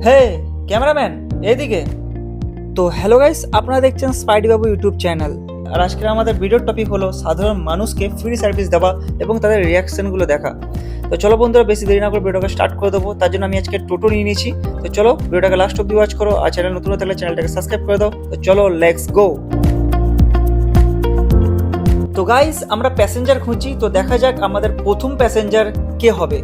হে cameraman এদিকে। তো hello guys, আপনারা দেখছেন স্পাইডি বাবু ইউটিউব চ্যানেল। আর আজকে আমাদের ভিডিওর টপিক হলো সাধারণ মানুষকে ফ্রি সার্ভিস দেওয়া এবং তাদের রিয়াকশনগুলো দেখা। তো চলো বন্ধুরা, বেশি দেরি না করে ভিডিওটাকে স্টার্ট করে দেবো। তার জন্য আমি আজকে টোটো নিয়ে নিয়েছি। তো চলো ভিডিওটাকে লাস্ট অব্দি ওয়াচ করো, আর চ্যানেল নতুন হয়ে থাকলে চ্যানেলটাকে সাবস্ক্রাইব করে দাও। তো চলো লেটস গো। তো গাইস, আমরা প্যাসেঞ্জার খুঁজছি, তো দেখা যাক আমাদের প্রথম প্যাসেঞ্জার কে হবে।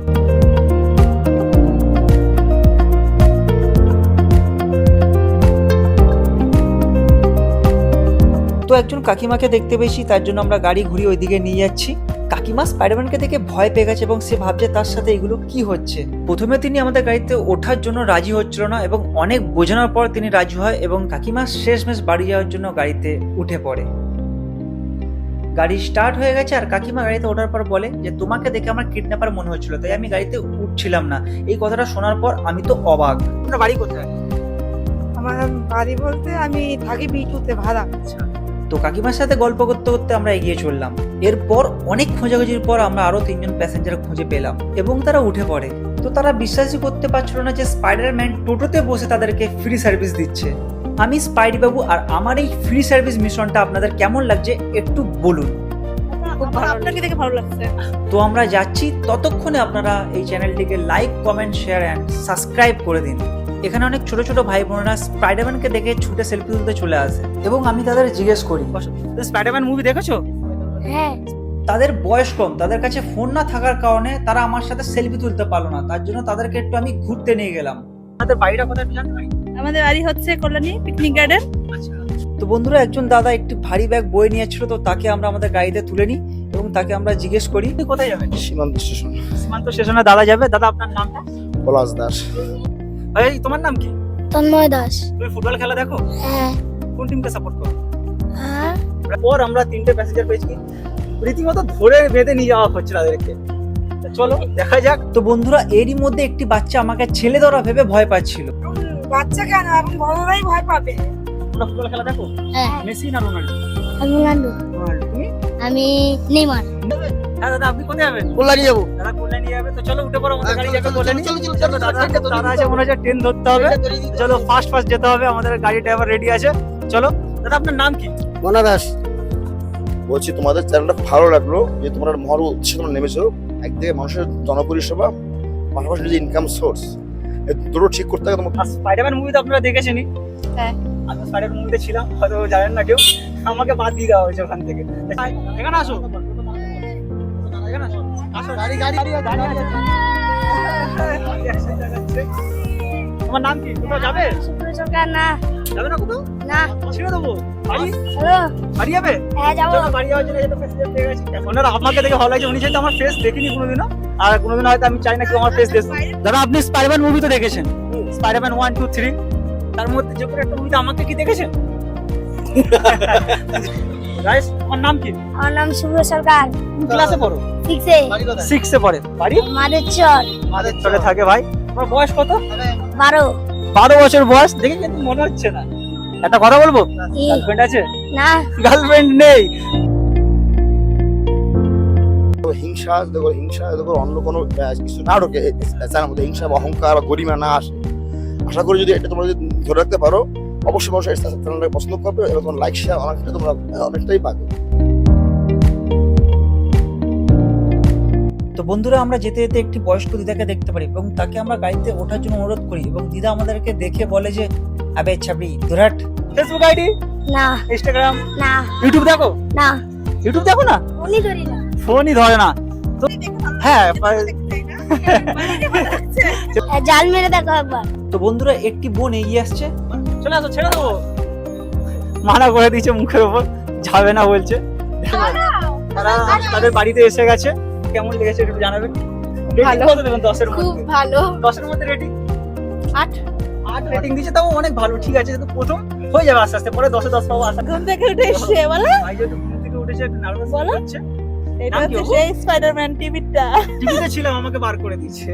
তো একজন কাকিমাকে দেখতে পেয়েছি, তার জন্য আমরা গাড়ি ঘুরিয়ে ওইদিকে নিয়ে যাচ্ছি। কাকিমা স্পাইডারম্যানকে দেখে ভয় পেয়ে গেছে এবং সে ভাবছে তার সাথে এগুলো কি হচ্ছে। প্রথমে তিনি আমাদের গাড়িতে ওঠার জন্য রাজি হচ্ছিল না এবং অনেক বোঝানোর পর তিনি রাজি হয় এবং কাকিমা শেষমেশ বাড়ি যাওয়ার জন্য গাড়িতে উঠে পড়ে। গাড়ি স্টার্ট হয়ে গেছে আর কাকিমা গাড়িতে ওঠার পর বলে যে তোমাকে দেখে আমার কিডন্যাপার মনে হচ্ছিল, তাই আমি গাড়িতে উঠছিলাম না। এই কথাটা শোনার পর আমি তো অবাক। আপনার বাড়ি কোথায়? আমার বাড়ি বলতে আমি থাকি বিটুতে ভাড়া। তো কাকিমার সাথে গল্প করতে করতে আমরা এগিয়ে চললাম। এরপর অনেক খোঁজাখুঁজির পর আমরা আরো 3জন প্যাসেঞ্জার খুঁজে পেলাম এবং তারা উঠে পড়ে। তো তারা বিশ্বাসই করতে পারছিল না যে স্পাইডারম্যান টোটোতে বসে তাদেরকে ফ্রি সার্ভিস দিচ্ছে। আমি স্পাইডি বাবু, আর আমার এই ফ্রি সার্ভিস মিশনটা আপনাদের কেমন লাগছে একটু বলুন। খুব ভালো, আপনাকে দেখে ভালো লাগছে। তো আমরা যাচ্ছি, ততক্ষণে আপনারা এই চ্যানেলটিকে like, comment, share and subscribe করে দিন। এখানে অনেক ছোট ছোট ভাই বোনেরা স্পাইডারম্যানকে দেখে ছুটে সেলফি তুলতে চলে আসে এবং আমি তাদের জিজ্ঞেস করি, স্পাইডারম্যান মুভি দেখেছো? হ্যাঁ। তাদের বয়স কম, তাদের কাছে ফোন না থাকার কারণে তারা আমার সাথে সেলফি তুলতে পারলো না, তার জন্য তাদেরকে একটু আমি ঘুরতে নিয়ে গেলাম। আমাদের বাড়িটা কোথায় একটু জানতে পারি? আমাদের বাড়ি হচ্ছে কল্যাণী পিকনিক গার্ডেন। তো বন্ধুরা, একজন দাদা একটি ভারী ব্যাগ বয়ে নিয়েছিল, তো তাকে আমরা আমাদের গাড়িতে তুলে নিই এবং তাকে আমরা জিজ্ঞেস করি কোথায় যাবেন। সীমান্ত স্টেশন। সীমান্ত স্টেশনে দাদা যাবে। দাদা আপনার নামটা? পলাশ দাস। এই তোমার নাম কি? তন্ময় দাস। তুমি ফুটবল খেলা দেখো? হ্যাঁ। কোন টিমকে সাপোর্ট করো? হ্যাঁ। পর আমরা 3টে প্যাসেঞ্জার পেয়েছি, রীতিমতো ধরে বেঁধে নিয়ে যাওয়া হচ্ছে তাদেরকে। চলো দেখা যাক। তো বন্ধুরা, এরই মধ্যে একটি বাচ্চা আমাকে ছেলে ধরা ভেবে ভয় পাচ্ছিল। বাচ্চা কেন, এখন বড়রাই ভয় পাবে। তোমরা ফুটবল খেলা দেখো? হ্যাঁ। মেসি না রোনাল্ডো? আমি রোনাল্ডো। রোনাল্ডো। তুমি? আমি নেইমার। হ্যাঁ দাদা, আপনি কোথায় যাবেন? কল্যাণী যাবো। দাদা কল্যাণী যাবে। তো চলো উঠে পড়ো, আমাদের গাড়ি যাবে কল্যাণী। চলো, চলো, চলো দাদা, দাদা আছে মনে হচ্ছে ট্রেন ধরতে হবে। চলো ফাস্ট যেতে হবে, আমাদের গাড়ি ড্রাইভার রেডি আছে। চলো দাদা, আপনার নাম কি? মনা দাস। বলছি তোমাদের চ্যানেলটা ভালো লাগলো, যে তোমরা মহর উদ্দেশ্যে তোমরা নেমেছো। একদিকে মানুষের জনপরিষেবা, পাশাপাশি যে ইনকাম সোর্স, দুটো ঠিক করতে হবে তোমাকে। স্পাইডারম্যান মুভি তো আপনারা দেখেছেনই। হ্যাঁ। আমি স্পাইডারম্যান মুভিতে ছিলাম, হয়তো জানেন না কেউ, আমাকে বাদ দিয়ে দেওয়া হয়েছে ওখান থেকে। এখানে আসো, এখানে আসো, আসো। গাড়ি গাড়ি দাঁড়িয়ে আছে। তোমার নাম কি? কোথাও যাবে? সরকার না। যাবে না কোথাও? না। ছেড়ে দেবো বাড়ি? হ্যালো। বাড়ি যাবে? হ্যাঁ যাবো। চলো, বাড়ি যাওয়ার জন্য এটা প্যাসেঞ্জার পেয়ে গেছি। ওনারা আমাকে দেখে ভালো লাগছে, উনি যেহেতু আমার ফেস দেখিনি কোনোদিনও, আর কোনোদিন হয়তো আমি চাই না কেউ আমার ফেস দেখুক। দাদা, আপনি স্পাইডারম্যান মুভি তো দেখেছেন? স্পাইডারম্যান 1, 2, 3, তার মধ্যে যে কোনো একটা মুভিতে আমাকে কি দেখেছেন? গাইস, আমার নাম কি? আমার নাম শুভ সরকার। কোন ক্লাসে পড়ো? 6-এ। 6-এ পড়ে। বাড়ি? মাদেরচর। আমাদের চলে থাকে। ভাই তোমার বয়স কত? 12। 12 বছর বয়স, দেখে কিন্তু মনে হচ্ছে না। একটা কথা বলবো, কি? গার্লফ্রেন্ড আছে? না। গার্লফ্রেন্ড নেই। হিংসা দেখো, হিংসা দেখো, অন্য কোনো কিছু না ঢোকে চ্যানেলের মধ্যে। হিংসা বা অহংকার বা গরিমা না আসে। আশা করি যদি এটা তোমরা যদি ধরে রাখতে পারো, অবশ্যই মানুষ এই চ্যানেলটাকে পছন্দ করবে এবং তোমার লাইক শেয়ার অনেকটা তোমরা অনেকটাই পাবে। তো বন্ধুরা, আমরা যেতে যেতে একটি বয়স্ক দিদাকে দেখতে পারি এবং তাকে আমরা গাড়িতে ওঠার জন্য অনুরোধ করি এবং দিদা আমাদেরকে দেখে বলে যে আবে ছাবড়ি দুরাট। Facebook ID? না। ইনস্টাগ্রাম? না। ইউটিউব দেখো? না। ইউটিউব দেখো না? উনি ধরি না। ফোনই ধরে না। তো হ্যাঁ, জাল মেরে দেখো একবার। তো বন্ধুরা, একটি বোন এগিয়ে আসছে। চলে আসো, ছেড়ে দেবো। মানা করে দিয়েছে মুখের উপর, যাবে না বলছে। তারা তাদের বাড়িতে এসে গেছে। কেমন লেগেছে একটু জানাবেন। ভালো। কত দেবেন 10-এর খুব মধ্যে? ভালো। 10-এর মধ্যে রেটিং 8। 8 রেটিং দিয়েছে, তাও অনেক ভালো। ঠিক আছে, তো প্রথম হয়ে যাবে আস্তে আস্তে, পরে 10-এ 10 পাবো আশা করি। ঘুম থেকে উঠে এসে বলো, ভাই যেহেতু ঘুম থেকে উঠেছে, একটু নার্ভাস বলো। হচ্ছে। এটা নাম কি হচ্ছে ওর? সেই স্পাইডারম্যান টিভিটা। টিভিতে ছিলাম, আমাকে বার করে দিচ্ছে।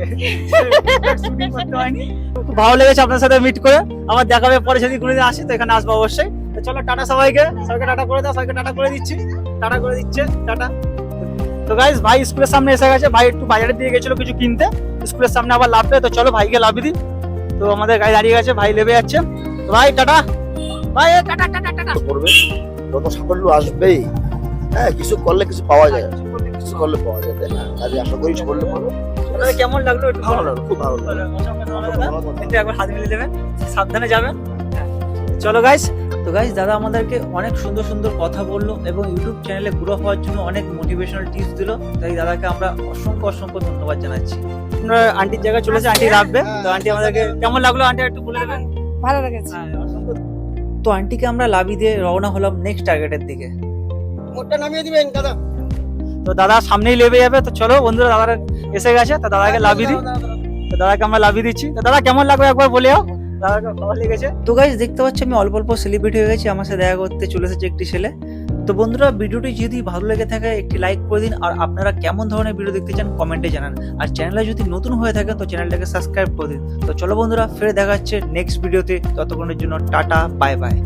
শুটিং করতে হয়নি। খুব ভালো লেগেছে আপনার সাথে মিট করে। আবার দেখা হবে পরে, যদি কোনোদিন আসি তো এখানে আসবো অবশ্যই। তো চলো টাটা সবাইকে। সবাইকে টাটা করে দাও। সবাইকে টাটা করে দিচ্ছি। টাটা করে দিচ্ছে, টাটা। তো গাইস, ভাই স্কুলের সামনে এসে গেছে। ভাই একটু বাজারের দিকে গেছিল কিছু কিনতে, স্কুলের সামনে আবার লাভবে। তো চলো ভাইকে লাভ দিই। তো আমাদের গাড়ি দাঁড়িয়ে গেছে, ভাই নেমে যাচ্ছে। তো ভাই টাটা, ভাই টাটা টাটা টাটা। করবে যত সাফল্য আসবেই, হ্যাঁ কিছু করলে কিছু পাওয়া যায়, কিছু করলে পাওয়া যায়, তাই না? কাজে আশা করি করলে পাবো। আপনাদের কেমন লাগলো একটু ভালো বলুন। লাগলো, খুব ভালো লাগলো। অসংখ্য ধন্যবাদ দাদা। একটু একবার হাত মিলিয়ে দেবেন, সাবধানে যাবেন। চলো গাইস, তো গাইস দাদা আমাদেরকে অনেক সুন্দর সুন্দর কথা বললো এবং ইউটিউব চ্যানেলে গ্রো হওয়ার জন্য অনেক মোটিভেশনাল টিপস দিল। তাই দাদাকে আমরা অসংখ্য অসংখ্য ধন্যবাদ জানাচ্ছি। আমরা আন্টির জায়গায় চলেছে, আন্টি রাখবে। তো আন্টি আমাদেরকে কেমন লাগলো আন্টি একটু বলে দেবেন। ভালো লেগেছে। তো আন্টিকে আমরা লাভি দিয়ে রওনা হলাম নেক্সট টার্গেটের দিকে। মোটটা নামিয়ে দিবেন দাদা। তো দাদা সামনেই লেবে যাবে। তো চলো বন্ধুরা, দাদারা এসে গেছে, তো দাদাকে লাভি দিই। তো দাদাকে আমরা লাভি দিচ্ছি। তো দাদা কেমন লাগবে একবার বলেও। দাদাকে ভালো লেগেছে। তো গাইস দেখতে পাচ্ছি আমি অল্প অল্প সেলিব্রিটি হয়ে গেছি, আমার সাথে দেখা করতে চলে এসেছে একটি ছেলে। তো বন্ধুরা ভিডিওটি যদি ভালো লেগে থাকে একটি লাইক করে দিন, আর আপনারা কেমন ধরনের ভিডিও দেখতে চান কমেন্টে জানান, আর চ্যানেলে যদি নতুন হয়ে থাকেন তো চ্যানেলটাকে সাবস্ক্রাইব করে দিন। তো চলো বন্ধুরা, ফিরে দেখা হচ্ছে নেক্সট ভিডিওতে। ততক্ষণের জন্য টাটা, বাই বাই।